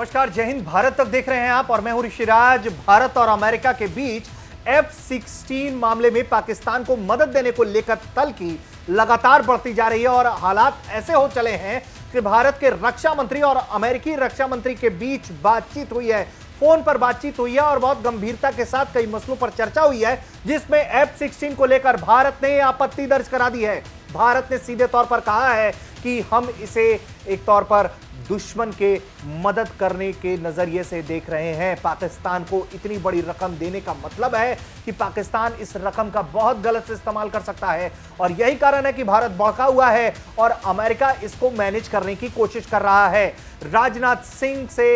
नमस्कार, जय हिंद। भारत तक देख रहे हैं आप और मैं हूं ऋषिराज। भारत और अमेरिका के बीच F-16 मामले में पाकिस्तान को मदद देने को लेकर तल्खी लगातार बढ़ती जा रही है और हालात ऐसे हो चले हैं कि भारत के रक्षा मंत्री और अमेरिकी रक्षा मंत्री के बीच बातचीत हुई है, फोन पर बातचीत हुई है और बहुत गंभीरता के साथ कई मसलों पर चर्चा हुई है, जिसमें F-16 को लेकर भारत ने आपत्ति दर्ज करा दी है। भारत ने सीधे तौर पर कहा है कि हम इसे एक तौर पर दुश्मन के मदद करने के नजरिए से देख रहे हैं। पाकिस्तान को इतनी बड़ी रकम देने का मतलब है कि पाकिस्तान इस रकम का बहुत गलत इस्तेमाल कर सकता है और यही कारण है कि भारत भड़का हुआ है और अमेरिका इसको मैनेज करने की कोशिश कर रहा है। राजनाथ सिंह से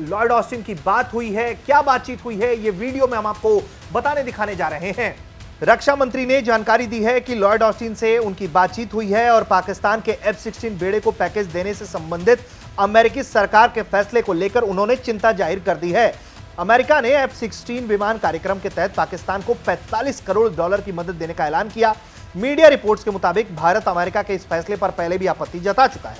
लॉयड ऑस्टिन की बात हुई है, क्या बातचीत हुई है, ये वीडियो में हम आपको बताने दिखाने जा रहे हैं। रक्षा मंत्री ने जानकारी दी है कि लॉयड ऑस्टिन से उनकी बातचीत हुई है और पाकिस्तान के F-16 बेड़े को पैकेज देने से संबंधित अमेरिकी सरकार के फैसले को लेकर उन्होंने चिंता जाहिर कर दी है। अमेरिका ने F-16 विमान कार्यक्रम के तहत पाकिस्तान को 45 करोड़ डॉलर की मदद देने का ऐलान किया। मीडिया रिपोर्ट्स के मुताबिक भारत अमेरिका के इस फैसले पर पहले भी आपत्ति जता चुका है,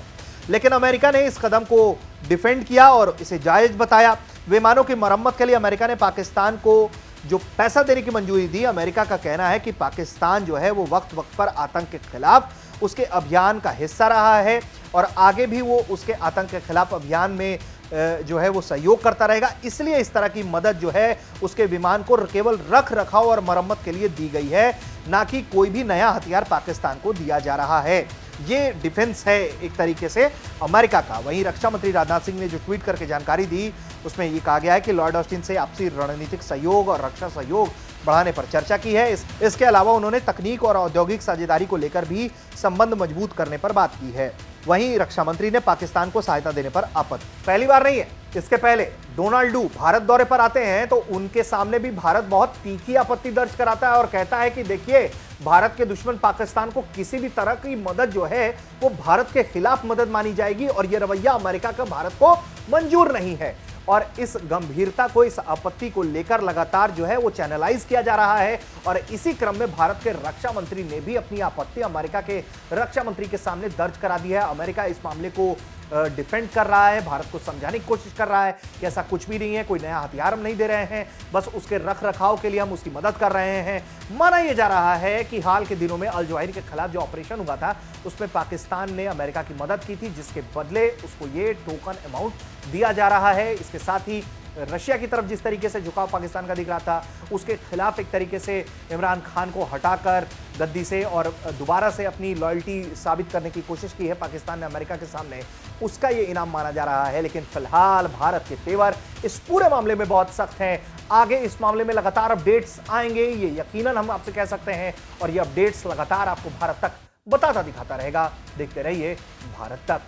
लेकिन अमेरिका ने इस कदम को डिफेंड किया और इसे जायज बताया। विमानों की मरम्मत के लिए अमेरिका ने पाकिस्तान को जो पैसा देने की मंजूरी दी। अमेरिका का कहना है कि पाकिस्तान जो है वो वक्त वक्त पर आतंक के खिलाफ उसके अभियान का हिस्सा रहा है और आगे भी वो उसके आतंक के खिलाफ अभियान में जो है वो सहयोग करता रहेगा। इसलिए इस तरह की मदद जो है उसके विमान को केवल रख रखाव और मरम्मत के लिए दी गई है, ना कि कोई भी नया हथियार पाकिस्तान को दिया जा रहा है। ये डिफेंस है एक तरीके से अमेरिका का। वहीं रक्षा मंत्री राजनाथ सिंह ने जो ट्वीट करके जानकारी दी उसमें ये कहा गया है कि लॉयड ऑस्टिन से आपसी रणनीतिक सहयोग और रक्षा सहयोग बढ़ाने पर चर्चा की है। इसके अलावा उन्होंने तकनीक और औद्योगिक साझेदारी को लेकर भी संबंध मजबूत करने पर बात की है। वहीं रक्षा मंत्री ने पाकिस्तान को सहायता देने पर आपत्ति। पहली बार नहीं है, इसके पहले डोनाल्ड डू भारत दौरे पर आते हैं तो उनके सामने भी भारत बहुत तीखी आपत्ति दर्ज कराता है और कहता है कि देखिए, भारत के दुश्मन पाकिस्तान को किसी भी तरह की मदद जो है वो भारत के खिलाफ मदद मानी जाएगी और यह रवैया अमेरिका का भारत को मंजूर नहीं है। और इस गंभीरता को, इस आपत्ति को लेकर लगातार जो है वो चैनलाइज किया जा रहा है और इसी क्रम में भारत के रक्षा मंत्री ने भी अपनी आपत्ति अमेरिका के रक्षा मंत्री के सामने दर्ज करा दी है। अमेरिका इस मामले को डिफेंड कर रहा है, भारत को समझाने की कोशिश कर रहा है कि ऐसा कुछ भी नहीं है, कोई नया हथियार हम नहीं दे रहे हैं, बस उसके रख रखाव के लिए हम उसकी मदद कर रहे हैं। माना यह जा रहा है कि हाल के दिनों में अल जवाहिर के खिलाफ जो ऑपरेशन हुआ था उसमें पाकिस्तान ने अमेरिका की मदद की थी, जिसके बदले उसको ये टोकन अमाउंट दिया जा रहा है। इसके साथ ही रशिया की तरफ जिस तरीके से झुकाव पाकिस्तान का दिख रहा था उसके खिलाफ एक तरीके से इमरान खान को हटाकर गद्दी से और दोबारा से अपनी लॉयल्टी साबित करने की कोशिश की है पाकिस्तान ने अमेरिका के सामने, उसका ये इनाम माना जा रहा है। लेकिन फिलहाल भारत के तेवर इस पूरे मामले में बहुत सख्त हैं। आगे इस मामले में लगातार अपडेट्स आएंगे, ये यकीनन हम आपसे कह सकते हैं और ये अपडेट्स लगातार आपको भारत तक बताता दिखाता रहेगा। देखते रहिए भारत तक।